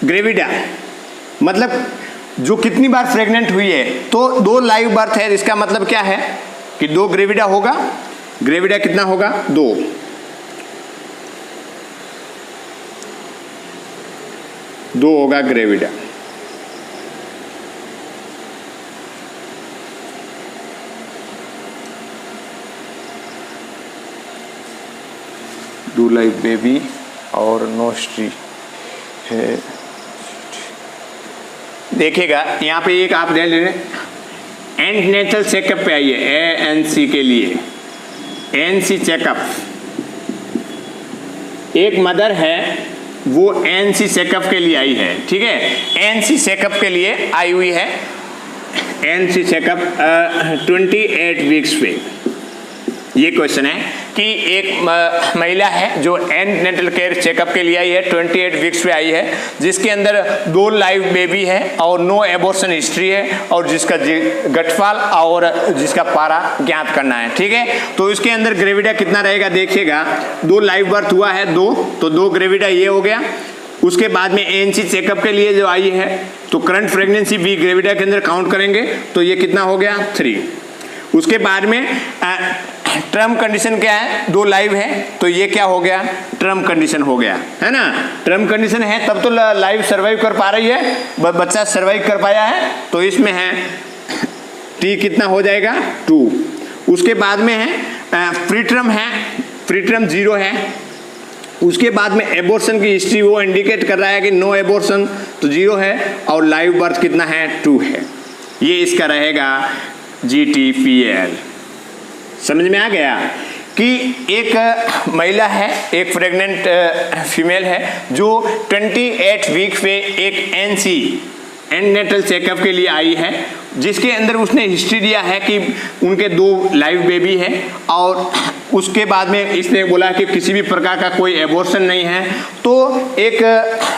ग्रेविडा मतलब जो कितनी बार प्रेग्नेंट हुई है, तो 2 लाइव बर्थ है, इसका मतलब क्या है कि 2 ग्रेविडा होगा। ग्रेविडा कितना होगा, 2 होगा ग्रेविडा। डू लाइव बेबी और नो हिस्ट्री है। देखिएगा यहाँ पे एक आप दे ले रहे एंटीनेटल चेकअप पे आइए, ANC के लिए ANC चेकअप। एक मदर है वो ANC चेकअप के लिए आई है, ठीक है, ANC चेकअप के लिए आई हुई है। ANC चेकअप 28 वीक्स पे ये क्वेश्चन है कि एक महिला है जो एंड नेटल केयर चेकअप के लिए आई है, 28 वीक्स पे आई है, जिसके अंदर 2 लाइव बेबी है और नो एबॉर्शन हिस्ट्री है और जिसका गठफाल और जिसका पारा ज्ञात करना है। ठीक है, तो इसके अंदर ग्रेविडा कितना रहेगा देखिएगा, 2 लाइव बर्थ हुआ है 2, तो 2 ग्रेविडा ये हो गया। उसके बाद में ANC चेकअप के लिए जो आई है तो करंट प्रेगनेंसी भी ग्रेविडा के अंदर काउंट करेंगे तो ये कितना हो गया 3। उसके बाद में टर्म कंडीशन क्या है, 2 लाइव है तो ये क्या हो गया टर्म कंडीशन हो गया, है ना। टर्म कंडीशन है तब तो लाइव सर्वाइव कर पा रही है, बच्चा सर्वाइव कर पाया है, तो इसमें है T कितना हो जाएगा 2। उसके बाद में है फ्री टर्म है, फ्री टर्म 0 है। उसके बाद में एबॉर्शन की हिस्ट्री वो इंडिकेट कर रहा है कि नो एबॉर्शन तो 0 है और लाइव बर्थ कितना है 2 है। ये इसका रहेगा GTPL। समझ में आ गया कि एक महिला है, एक प्रेग्नेंट फीमेल है जो 28 वीक पे एक NC एंड नेटल चेकअप के लिए आई है, जिसके अंदर उसने हिस्ट्री दिया है कि उनके 2 लाइव बेबी है और उसके बाद में इसने बोला कि किसी भी प्रकार का कोई एबॉर्शन नहीं है। तो एक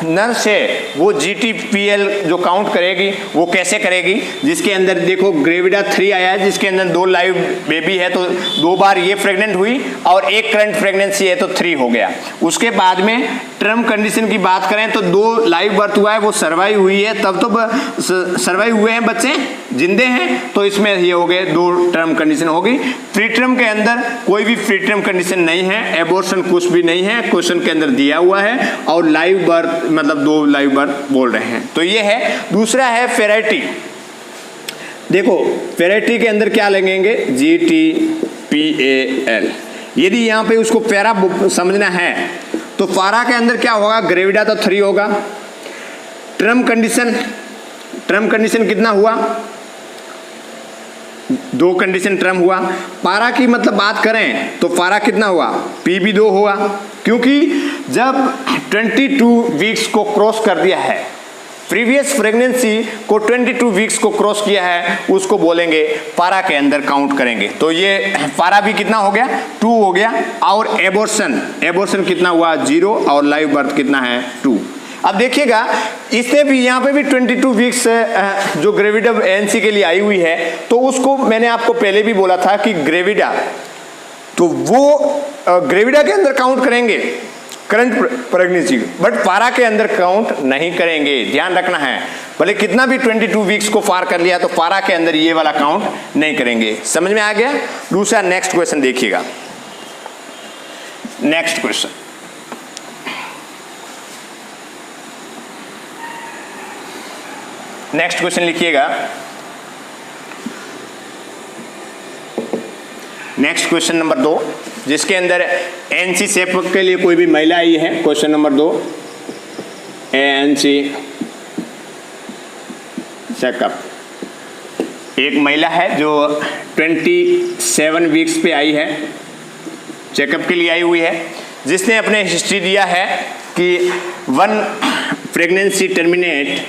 नर्स है वो GTPL जो काउंट करेगी वो कैसे करेगी, जिसके अंदर देखो ग्रेविडा 3 आया है, जिसके अंदर 2 लाइव बेबी है तो 2 बार ये प्रेग्नेंट हुई और एक करंट प्रेगनेंसी है तो 3 हो गया। उसके बाद में टर्म कंडीशन की बात करें तो 2 लाइव बर्थ हुआ है, वो सर्वाइव हुई है, तब तो सर्वाइव हुए हैं बच्चे जिंदे हैं, तो इसमें ये हो गए 2 टर्म कंडीशन होगी। फ्री टर्म के अंदर कोई भी फ्री टर्म कंडीशन नहीं है, एबॉर्शन कुछ भी नहीं है, क्वेश्चन के अंदर दिया हुआ है और लाइव बर्थ मतलब 2 लाइव बर्थ बोल रहे हैं, तो ये है। दूसरा है फेराइटी। देखो फेराइटी के अंदर क्या लगेंगे GTPAL। यदि यहाँ पे उसको पैरा समझना है तो पारा के अंदर क्या होगा, ग्रेविडा तो 3 होगा। टर्म कंडीशन कितना हुआ 2 कंडीशन टर्म हुआ। पारा की मतलब बात करें तो पारा कितना हुआ P भी 2 हुआ, क्योंकि जब 22 वीक्स को क्रॉस कर दिया है, प्रीवियस प्रेगनेंसी को 22 वीक्स को क्रॉस किया है, उसको बोलेंगे पारा के अंदर काउंट करेंगे। तो ये पारा भी कितना हो गया 2 हो गया। और एबॉर्शन कितना हुआ 0 और लाइव बर्थ कितना है 2। अब देखिएगा इसने भी यहाँ पे भी 22 वीक्स जो ग्रेविडा NC के लिए आई हुई है, तो उसको मैंने आपको पहले भी बोला था कि ग्रेविडा तो वो ग्रेविडा के अंदर काउंट करेंगे करंट प्रेगनेंसी, बट पारा के अंदर काउंट नहीं करेंगे, ध्यान रखना है। भले कितना भी 22 वीक्स को पार कर लिया तो पारा के अंदर ये वाला काउंट नहीं करेंगे। समझ में आ गया। दूसरा नेक्स्ट क्वेश्चन देखिएगा। नेक्स्ट क्वेश्चन, नेक्स्ट क्वेश्चन लिखिएगा। नेक्स्ट क्वेश्चन नंबर 2, जिसके अंदर NC चेकअप के लिए कोई भी महिला आई है। Question number 2 ANC checkup. एक महिला है जो 27 वीक्स पे आई है, चेकअप के लिए आई हुई है, जिसने अपने हिस्ट्री दिया है कि 1 प्रेगनेंसी टर्मिनेट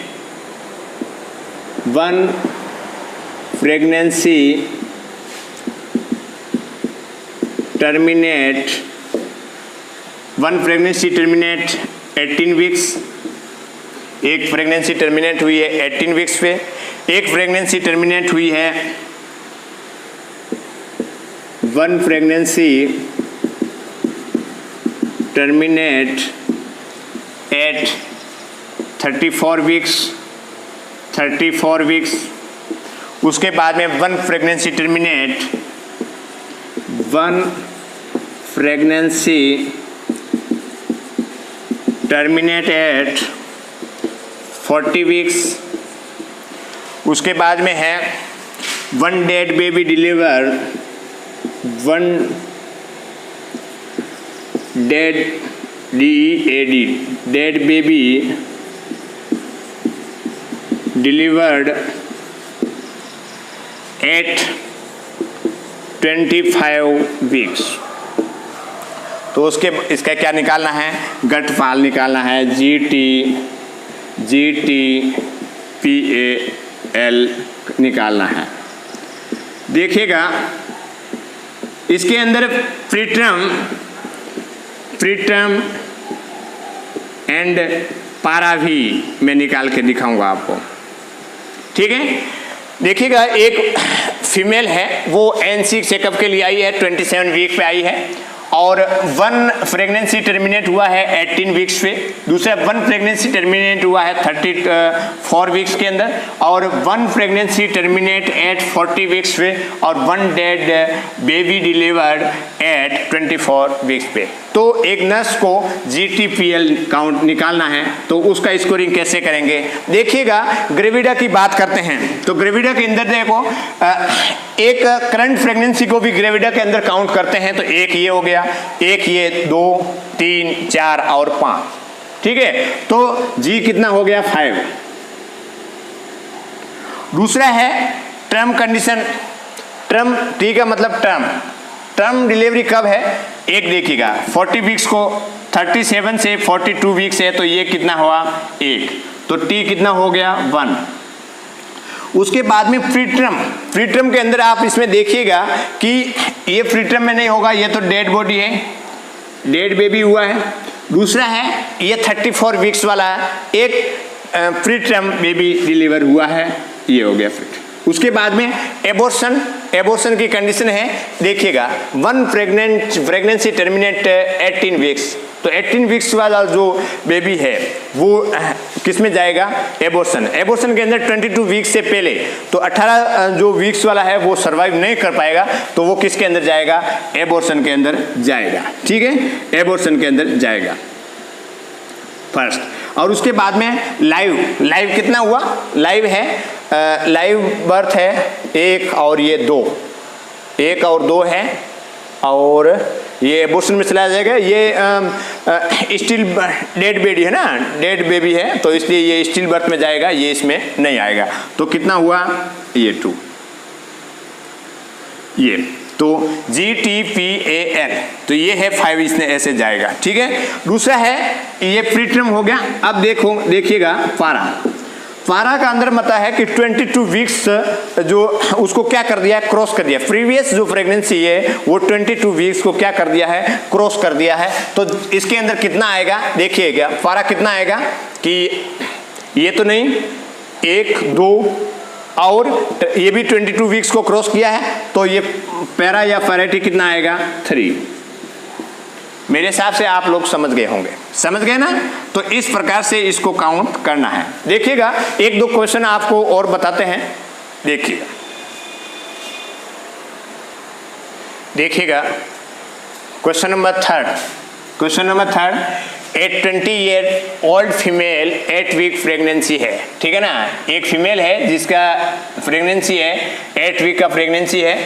18 वीक्स। एक प्रेगनेंसी टर्मिनेट हुई है 18 वीक्स पे। एक प्रेगनेंसी टर्मिनेट हुई है 1 प्रेगनेंसी टर्मिनेट एट 34 वीक्स। उसके बाद में 1 प्रेगनेंसी टर्मिनेट एट 40 वीक्स। उसके बाद में है 1 dead baby deliver, 1 dead DEAD dead baby delivered eight 25 weeks. तो उसके इसका क्या निकालना है, गठफाल निकालना है, GTPAL निकालना है। देखिएगा इसके अंदर प्रीटर्म एंड पारा भी मैं निकाल के दिखाऊंगा आपको, ठीक है। देखिएगा, एक फीमेल है, वो एनसी चेकअप के लिए आई है, 27 वीक पे आई है, और 1 प्रेगनेंसी टर्मिनेट हुआ है 18 वीक्स पे, दूसरा 1 प्रेगनेंसी टर्मिनेट हुआ है 34 वीक्स के अंदर, और 1 प्रेगनेंसी टर्मिनेट एट 40 वीक्स पे, और 1 dead baby delivered eight 24 weeks पे। तो एक नर्स को GTPL काउंट निकालना है, तो उसका स्कोरिंग कैसे करेंगे? देखिएगा, ग्रेविडा की बात करते हैं तो ग्रेविडा के अंदर देखो, एक करंट प्रेगनेंसी को भी ग्रेविडा के अंदर काउंट करते हैं, तो एक ये हो गया, एक ये, 2 3 4 और 5, ठीक है। तो G कितना हो गया? 5। दूसरा है टर्म कंडीशन, टर्म T का मतलब टर्म डिलीवरी कब है? एक देखिएगा, 40 वीक्स को 37 से 42 वीक्स है, तो ये कितना हुआ? 1, तो T कितना हो गया? 1। उसके बाद में फ्रीटर्म के अंदर आप इसमें देखिएगा कि ये फ्रीटर्म में नहीं होगा, ये तो डेड बॉडी है, डेड बेबी हुआ है। दूसरा है ये 34 वीक्स वाला है, एक फ्रीटर्म बेबी डिलीवर हुआ है, ये हो गया फ्रीटर्म। उसके बाद में एबॉर्शन की कंडीशन है, देखिएगा 1 प्रेगनेंसी टर्मिनेट 18 वीक्स, तो 18 वीक्स वाला जो बेबी है वो किस में जाएगा? एबॉर्शन के अंदर 22 वीक्स से पहले, तो 18 जो वीक्स वाला है वो सर्वाइव नहीं कर पाएगा, तो वो किसके अंदर जाएगा? एबॉर्शन के अंदर जाएगा, ठीक है, एबॉर्शन के अंदर जाएगा फर्स्ट। और उसके बाद में लाइव कितना हुआ? लाइव है, लाइव बर्थ है 1 और ये 2, 1 और 2 है, और ये एबॉर्शन में चला जाएगा। ये स्टिल डेड बेबी है ना, डेड बेबी है, तो इसलिए ये स्टिल बर्थ में जाएगा, ये इसमें नहीं आएगा। तो कितना हुआ? ये 2, ये तो GTPAL, तो ये है 5, इसने ऐसे जाएगा, ठीक है। दूसरा है ये प्रीटर्म हो गया। अब देखिएगा पारा का अंदर मता है कि 22 वीक्स जो उसको क्या कर दिया है? क्रॉस कर दिया। प्रीवियस जो प्रेगनेंसी है वो 22 वीक्स को क्या कर दिया है? क्रॉस कर दिया है। तो इसके अंदर कितना आएगा? देखिएगा, पारा कितना आएगा कि ये तो नहीं, 1 2 और ये भी 22 वीक्स को क्रॉस किया है, तो ये पैरा या पैराटी कितना आएगा? 3। मेरे हिसाब से आप लोग समझ गए होंगे, समझ गए ना? तो इस प्रकार से इसको काउंट करना है। देखिएगा, 1-2 क्वेश्चन आपको और बताते हैं, देखिएगा क्वेश्चन नंबर 3, ए 20-year-old फीमेल 8 वीक प्रेगनेंसी है, ठीक है ना। एक फीमेल है जिसका प्रेगनेंसी है, 8 वीक का प्रेगनेंसी है,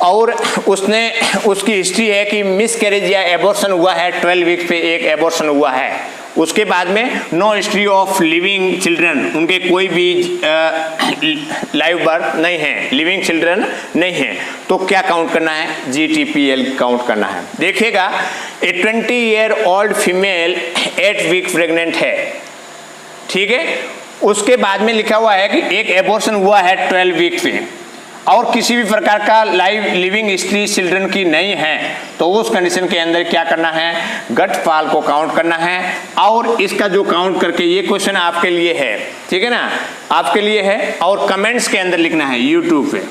और उसकी हिस्ट्री है कि मिसकैरेज या एबॉर्शन हुआ है, 12 वीक पे एक एबॉर्शन हुआ है। उसके बाद में no history of living children, उनके कोई भी लाइव बर्थ नहीं है, लिविंग चिल्ड्रन नहीं है। तो क्या काउंट करना है? GTPL काउंट करना है। देखिएगा, ए 20-year-old फीमेल 8 वीक प्रेग्नेंट है, ठीक है। उसके बाद में लिखा हुआ है कि एक एबॉर्शन हुआ है 12 वीक पे, और किसी भी प्रकार का लाइव लिविंग हिस्ट्री चिल्ड्रन की नहीं है, तो उस कंडीशन के अंदर क्या करना है? गट पाल को काउंट करना है। और इसका जो काउंट करके, ये क्वेश्चन आपके लिए है, ठीक है ना, आपके लिए है, और कमेंट्स के अंदर लिखना है यूट्यूब पे,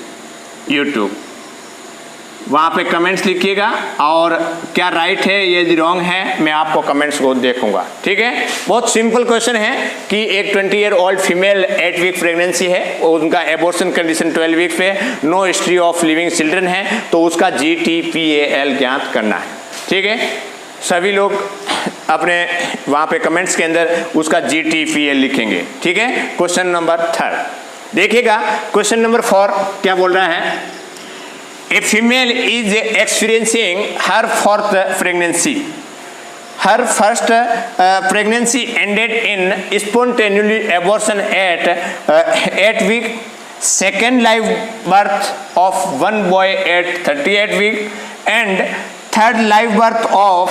वहाँ पे कमेंट्स लिखिएगा, और क्या राइट है यदि रॉन्ग है मैं आपको कमेंट्स को देखूंगा, ठीक है। बहुत सिंपल क्वेश्चन है कि एक 20-year-old फीमेल 8 वीक प्रेगनेंसी है, उनका एबॉर्शन कंडीशन 12 वीक पे, no history of living children है, तो उसका GTPAL ज्ञात करना है, ठीक है। सभी लोग अपने वहाँ पे कमेंट्स के अंदर उसका GTPAL लिखेंगे, ठीक है। क्वेश्चन नंबर 3 देखिएगा, क्वेश्चन नंबर 4 क्या बोल रहा है? A female is experiencing her 4th pregnancy. Her first pregnancy ended in spontaneous abortion at 8 week. Second live birth of one boy at 38 week, and third live birth of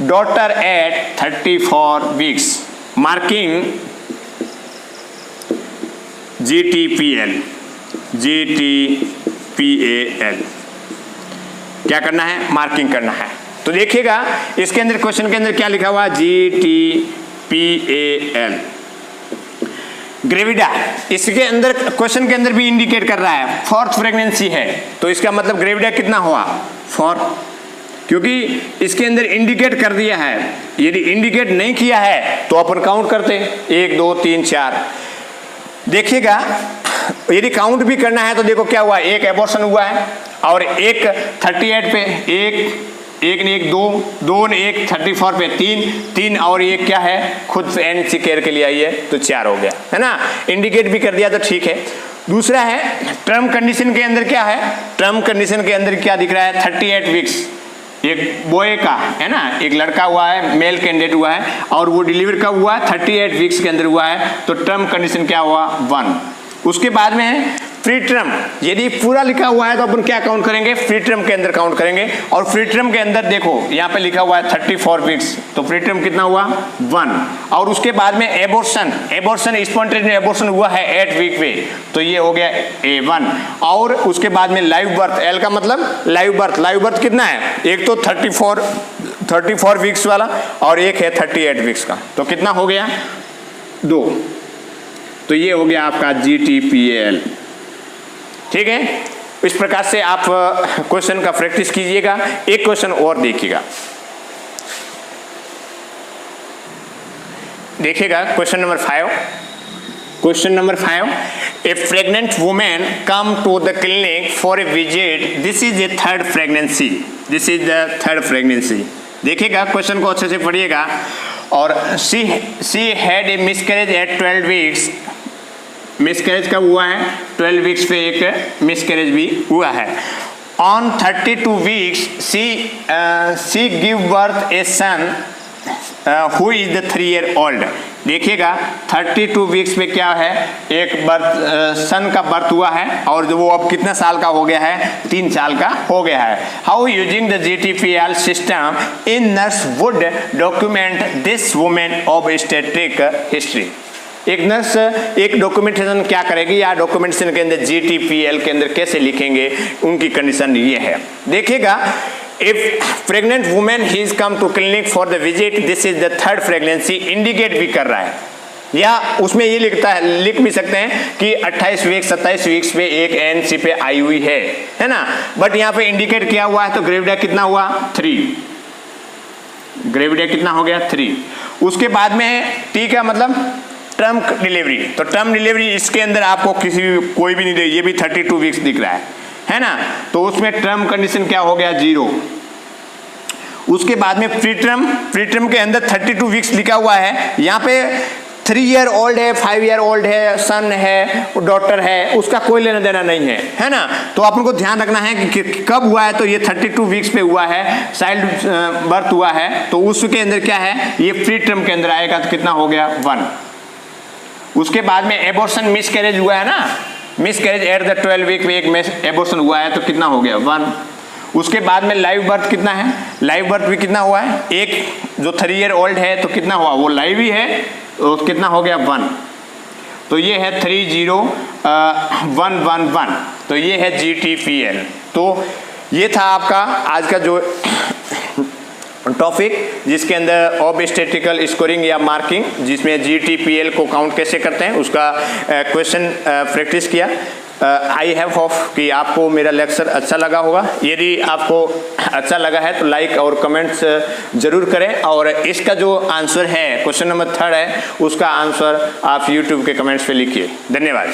daughter at 34 weeks. Marking GTPAL. क्या करना है, marking करना है। तो देखिएगा इसके अंदर question के अंदर क्या लिखा हुआ है, GTPAL ग्रेविडा। इसके अंदर क्वेश्चन के अंदर भी इंडिकेट कर रहा है 4th प्रेगनेंसी है, तो इसका मतलब ग्रेविडा कितना हुआ 4, क्योंकि इसके अंदर इंडिकेट कर दिया है। यदि इंडिकेट नहीं किया है तो अपन काउंट करते 1 2 3 4। देखिएगा यदि काउंट भी करना है तो देखो क्या हुआ, एक एबॉर्शन हुआ है और एक 38 पे, एक ने एक 2 ने एक 34 पे 3 और एक क्या है खुद से एनसी केयर के लिए आई है, तो 4 हो गया, है ना। इंडिकेट भी कर दिया तो ठीक है। दूसरा है टर्म कंडीशन के अंदर क्या है, टर्म कंडीशन के अंदर क्या दिख रहा है, 38 वीक्स एक बॉय का, है ना, एक लड़का हुआ है, मेल कैंडिडेट हुआ है और वो डिलीवर कब हुआ है, 38 वीक्स के अंदर हुआ है, तो टर्म कंडीशन क्या हुआ 1। उसके बाद में है फ्री टर्म। यदि पूरा लिखा हुआ है तो अपन क्या काउंट करेंगे, फ्री टर्म के अंदर काउंट करेंगे। और फ्री टर्म के अंदर देखो यहाँ पे लिखा हुआ है 34 वीक्स, तो फ्री टर्म कितना हुआ 1। और उसके बाद में एबॉर्शन स्पॉन्टेनियस एबॉर्शन हुआ है 8 वीक पे, तो ये हो गया A1। और उसके बाद में लाइव बर्थ, L का मतलब लाइव बर्थ कितना है, एक तो 34 वीक्स वाला और एक है 38 वीक्स का, तो कितना हो गया 2। तो ये हो गया आपका GTPAL। ठीक है, इस प्रकार से आप क्वेश्चन का प्रैक्टिस कीजिएगा। एक क्वेश्चन और देखिएगा, question number 5। Question number 5, a pregnant women come to the clinic for a visit, this is a third pregnancy. देखिएगा क्वेश्चन को अच्छे से पढ़िएगा। और she had a miscarriage at 12 weeks. Miscarriage कब हुआ है, 12 वीक्स पे एक मिसकैरेज भी हुआ है। On 32 weeks she give birth a son who is the 3 year old. देखिएगा 32 वीक्स में क्या है, एक सन का बर्थ हुआ है और जो वो अब कितना साल का हो गया है, 3 साल का हो गया है। How using the GTPAL system in nurse would document this women obstetric history. एक नर्स एक डॉक्यूमेंटेशन क्या करेगी या डॉक्यूमेंटेशन के अंदर GTPAL के अंदर कैसे लिखेंगे, उनकी कंडीशन ये है। देखिएगा If pregnant woman he is come to clinic for the visit, this is the third pregnancy, indicate भी कर रहा है, या उसमें ये लिख भी सकते हैं कि 28 वीक्स 27 वीक्स पे एक एनसी पे आई हुई है ना। बट यहाँ पे इंडिकेट किया हुआ है, तो ग्रेविडा कितना हुआ 3, ग्रेविडा कितना हो गया 3। उसके बाद में टी का मतलब टर्म डिलीवरी, तो टर्म डिलीवरी इसके अंदर आपको कोई भी नहीं दे, ये भी 32 वीक्स दिख रहा है ना, तो उसमें टर्म कंडीशन क्या हो गया 0। उसके बाद में फ्री टर्म के अंदर 32 वीक्स लिखा हुआ है, यहाँ पे 3 ईयर ओल्ड है, 5 ईयर ओल्ड है, सन है, डॉटर है, उसका कोई लेना देना नहीं है ना। तो अपन को ध्यान रखना है कि कब हुआ है, तो ये 32 वीक्स पे हुआ है, चाइल्ड बर्थ हुआ है, तो उसके अंदर क्या है, ये फ्री टर्म के अंदर आएगा, तो कितना हो गया 1। उसके बाद में एबॉर्शन मिसकैरेज हुआ है ना, मिसकैरेज एट द 12 वीक में एक एबॉर्शन हुआ है, तो कितना हो गया 1। उसके बाद में लाइव बर्थ कितना है, लाइव बर्थ भी कितना हुआ है, एक जो 3 ईयर ओल्ड है, तो कितना हुआ, वो लाइव ही है, तो कितना हो गया 1। तो ये है 30111, तो ये है GTPAL। तो ये था आपका आज का जो टॉपिक, जिसके अंदर ऑब्स्टेट्रिकल स्कोरिंग या मार्किंग, जिसमें GTPAL को काउंट कैसे करते हैं उसका क्वेश्चन प्रैक्टिस किया। आई हैव होप कि आपको मेरा लेक्चर अच्छा लगा होगा। यदि आपको अच्छा लगा है तो लाइक और कमेंट्स जरूर करें, और इसका जो आंसर है क्वेश्चन नंबर 3 है, उसका आंसर आप यूट्यूब के कमेंट्स पे लिखिए। धन्यवाद।